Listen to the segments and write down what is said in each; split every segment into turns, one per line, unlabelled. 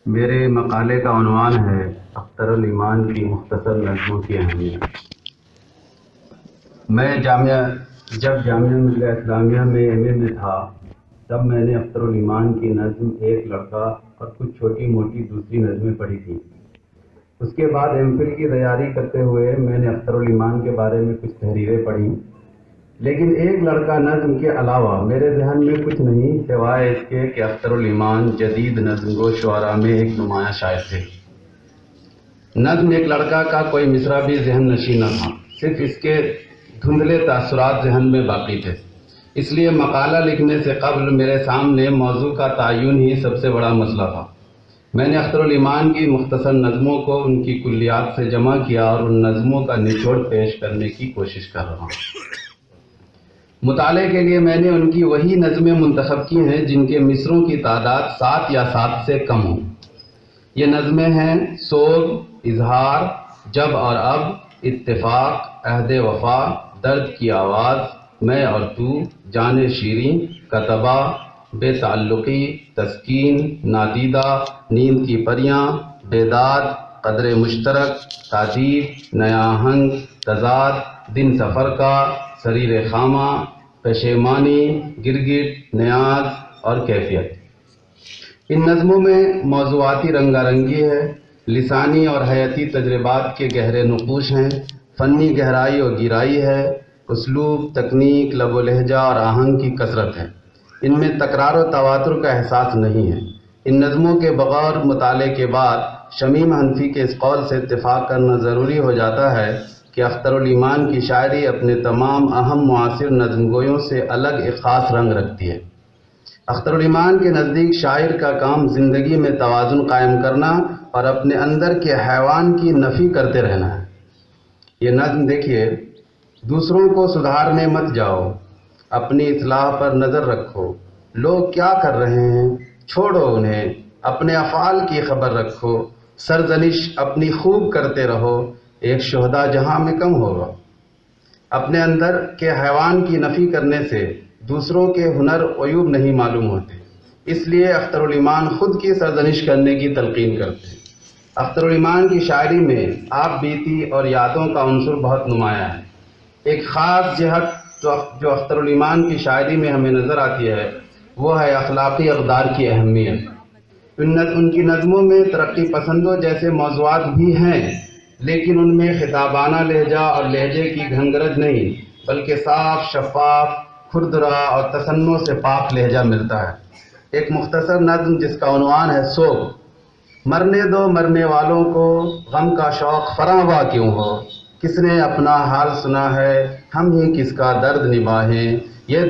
میرے مقالے کا عنوان ہے اختر الایمان کی مختصر نظموں کی اہمیت۔ میں جب جامعہ ملیہ اسلامیہ میں ایم اے میں تھا تب میں نے اختر الایمان کی نظم ایک لڑکا اور کچھ چھوٹی موٹی دوسری نظمیں پڑھی تھیں۔ اس کے بعد ایم فل کی تیاری کرتے ہوئے میں نے اختر الایمان کے بارے میں کچھ تحریریں پڑھی، لیکن ایک لڑکا نظم کے علاوہ میرے ذہن میں کچھ نہیں سوائے اس کے کہ اختر الایمان جدید نظم گو شعراء میں ایک نمایاں شاعر تھے۔ نظم ایک لڑکا کا کوئی مصرع بھی ذہن نشین نہ تھا، صرف اس کے دھندلے تاثرات ذہن میں باقی تھے۔ اس لیے مقالہ لکھنے سے قبل میرے سامنے موضوع کا تعین ہی سب سے بڑا مسئلہ تھا۔ میں نے اختر الایمان کی مختصر نظموں کو ان کی کلیات سے جمع کیا اور ان نظموں کا نچوڑ پیش کرنے کی کوشش کر رہا ہوں۔ مطالعے کے لیے میں نے ان کی وہی نظمیں منتخب کی ہیں جن کے مصروں کی تعداد 7 یا 7 سے کم ہوں۔ یہ نظمیں ہیں سوگ، اظہار، جب اور اب، اتفاق، عہد وفا، درد کی آواز، میں اور تو، جان شیریں، کتبہ، بے تعلقی، تسکین، نادیدہ، نیند کی پریاں، بیداد، قدر مشترک، تادیب، نیا آہنگ، تضاد، دن سفر کا، سریر خامہ، پشیمانی، گرگٹ، نیاز اور کیفیت۔ ان نظموں میں موضوعاتی رنگا رنگی ہے، لسانی اور حیاتی تجربات کے گہرے نقوش ہیں، فنی گہرائی اور گہرائی ہے، اسلوب، تکنیک، لب و لہجہ اور آہنگ کی کثرت ہے۔ ان میں تکرار و تواتر کا احساس نہیں ہے۔ ان نظموں کے بغور مطالعے کے بعد شمیم حنفی کے اس قول سے اتفاق کرنا ضروری ہو جاتا ہے کہ اختر الایمان کی شاعری اپنے تمام اہم معاصر نظم گویوں سے الگ ایک خاص رنگ رکھتی ہے۔ اختر الایمان کے نزدیک شاعر کا کام زندگی میں توازن قائم کرنا اور اپنے اندر کے حیوان کی نفی کرتے رہنا ہے۔ یہ نظم دیکھیے: دوسروں کو سدھارنے مت جاؤ، اپنی اصلاح پر نظر رکھو، لوگ کیا کر رہے ہیں چھوڑو انہیں، اپنے افعال کی خبر رکھو، سرزنش اپنی خوب کرتے رہو، ایک شہداء جہاں میں کم ہوگا۔ اپنے اندر کے حیوان کی نفی کرنے سے دوسروں کے ہنر عیوب نہیں معلوم ہوتے، اس لیے اختر الایمان خود کی سرزنش کرنے کی تلقین کرتے ہیں۔ اختر الایمان کی شاعری میں آپ بیتی اور یادوں کا عنصر بہت نمایاں ہے۔ ایک خاص جہت جو اختر الایمان کی شاعری میں ہمیں نظر آتی ہے وہ ہے اخلاقی اقدار کی اہمیت۔ ان کی نظموں میں ترقی پسندوں جیسے موضوعات بھی ہیں، لیکن ان میں خطابانہ لہجہ اور لہجے کی گھنگرج نہیں، بلکہ صاف، شفاف، کھردرا اور تصنع سے پاک لہجہ ملتا ہے۔ ایک مختصر نظم جس کا عنوان ہے سوگ: مرنے دو مرنے والوں کو، غم کا شوق فراواں کیوں ہو، کس نے اپنا حال سنا ہے، ہم ہی کس کا درد نباہیں، یہ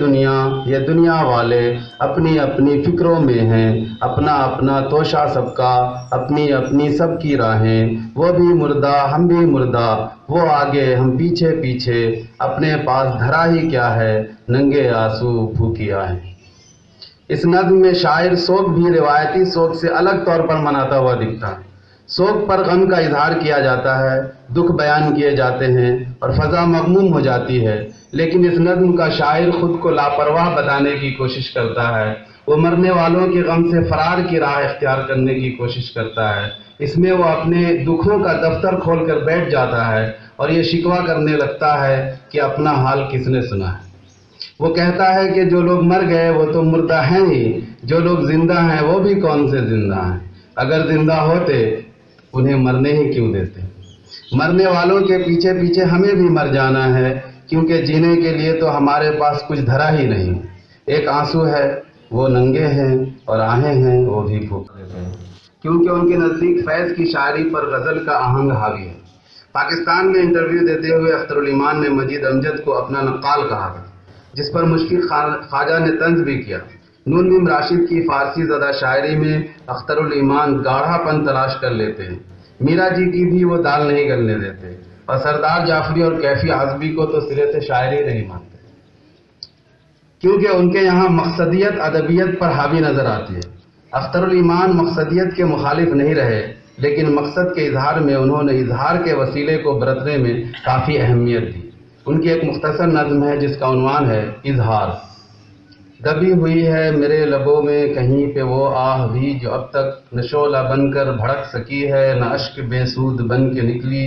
دنیا والے اپنی اپنی فکروں میں ہیں، اپنا اپنا توشہ سب کا، اپنی اپنی سب کی راہیں، وہ بھی مردہ ہم بھی مردہ، وہ آگے ہم پیچھے پیچھے، اپنے پاس دھرا ہی کیا ہے، ننگے آنسو بھوکی آہیں۔ اس نظم میں شاعر سوگ بھی روایتی سوگ سے الگ طور پر مناتا ہوا دکھتا ہے۔ سوگ پر غم کا اظہار کیا جاتا ہے، دکھ بیان کیے جاتے ہیں اور فضا مغموم ہو جاتی ہے، لیکن اس نظم کا شاعر خود کو لاپرواہ بتانے کی کوشش کرتا ہے۔ وہ مرنے والوں کے غم سے فرار کی راہ اختیار کرنے کی کوشش کرتا ہے۔ اس میں وہ اپنے دکھوں کا دفتر کھول کر بیٹھ جاتا ہے اور یہ شکوہ کرنے لگتا ہے کہ اپنا حال کس نے سنا ہے۔ وہ کہتا ہے کہ جو لوگ مر گئے وہ تو مردہ ہیں ہی، جو لوگ زندہ ہیں وہ بھی کون سے زندہ ہیں، اگر زندہ ہوتے انہیں مرنے ہی کیوں دیتے۔ مرنے والوں کے پیچھے پیچھے ہمیں بھی مر جانا ہے، کیونکہ جینے کے لیے تو ہمارے پاس کچھ دھرا ہی نہیں۔ ایک آنسو ہے وہ ننگے ہیں اور آہیں ہیں وہ بھی بھوکے ہیں، کیونکہ ان کے نزدیک فیض کی شاعری پر غزل کا آہنگ حاوی ہے۔ پاکستان میں انٹرویو دیتے ہوئے اختر الایمان نے مجید امجد کو اپنا نقال کہا تھا، جس پر مشفق خواجہ نے طنز بھی کیا۔ نون میم راشد کی فارسی زدہ شاعری میں اختر الایمان گاڑھا پن تلاش کر لیتے ہیں، میرا جی کی بھی وہ دال نہیں گلنے دیتے، اور سردار جعفری اور کیفی عزبی کو تو سرے سے شاعری نہیں مانتے، کیونکہ ان کے یہاں مقصدیت ادبیت پر حاوی نظر آتی ہے۔ اختر الایمان مقصدیت کے مخالف نہیں رہے، لیکن مقصد کے اظہار میں انہوں نے اظہار کے وسیلے کو برتنے میں کافی اہمیت دی۔ ان کی ایک مختصر نظم ہے جس کا عنوان ہے اظہار: دبی ہوئی ہے میرے لبوں میں کہیں پہ وہ آہ بھی جو اب تک نہ شعلہ بن کر بھڑک سکی ہے نہ اشک بے سود بن کے نکلی،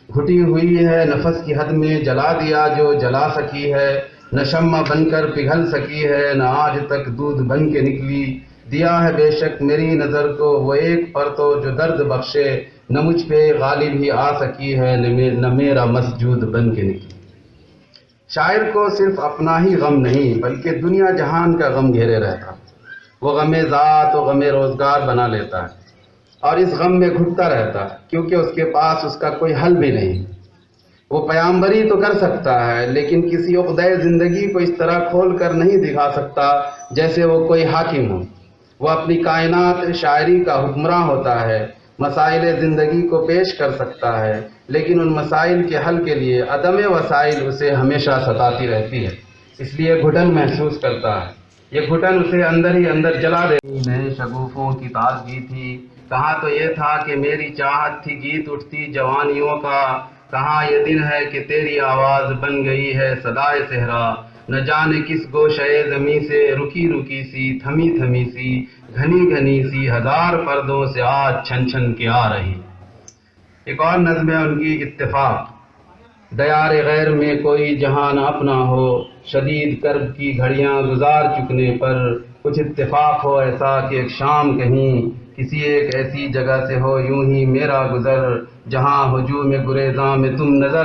گھٹی ہوئی ہے نفس کی حد میں جلا دیا جو جلا سکی ہے، نہ شمع بن کر پگھل سکی ہے نہ آج تک دودھ بن کے نکلی، دیا ہے بے شک میری نظر کو وہ ایک پرتو جو درد بخشے، نہ مجھ پہ غالب ہی آ سکی ہے نہ میرا مسجود بن کے نکلی۔ شاعر کو صرف اپنا ہی غم نہیں بلکہ دنیا جہان کا غم گھیرے رہتا، وہ غم ذات و غم روزگار بنا لیتا ہے اور اس غم میں گھٹتا رہتا ہے کیونکہ اس کے پاس اس کا کوئی حل بھی نہیں۔ وہ پیامبری تو کر سکتا ہے لیکن کسی عقدہ زندگی کو اس طرح کھول کر نہیں دکھا سکتا جیسے وہ کوئی حاکم ہو۔ وہ اپنی کائنات شاعری کا حکمراں ہوتا ہے، مسائل زندگی کو پیش کر سکتا ہے لیکن ان مسائل کے حل کے لیے عدم وسائل اسے ہمیشہ ستاتی رہتی ہے، اس لیے گھٹن محسوس کرتا ہے۔ یہ گھٹن اسے اندر ہی اندر جلا دیتی۔ نئے شگوفوں کی تازگی تھی، کہاں تو یہ تھا کہ میری چاہت تھی گیت اٹھتی جوانیوں کا، کہاں یہ دن ہے کہ تیری آواز بن گئی ہے صدائے صحرا، نہ جانے کس گوشے زمیں سے رکی رکی سی تھمی تھمی سی گھنی گھنی سی ہزار پردوں سے آج چھن چھن کے آ رہی۔ ایک اور نظم ہے ان کی، اتفاق۔ دیار غیر میں کوئی جہان اپنا ہو، شدید کرب کی گھڑیاں گزار چکنے پر کچھ اتفاق ہو ایسا کہ ایک شام کہیں کسی ایک ایسی جگہ سے ہو یوں ہی میرا گزر، جہاں ہجوم گریزاں میں تم نظر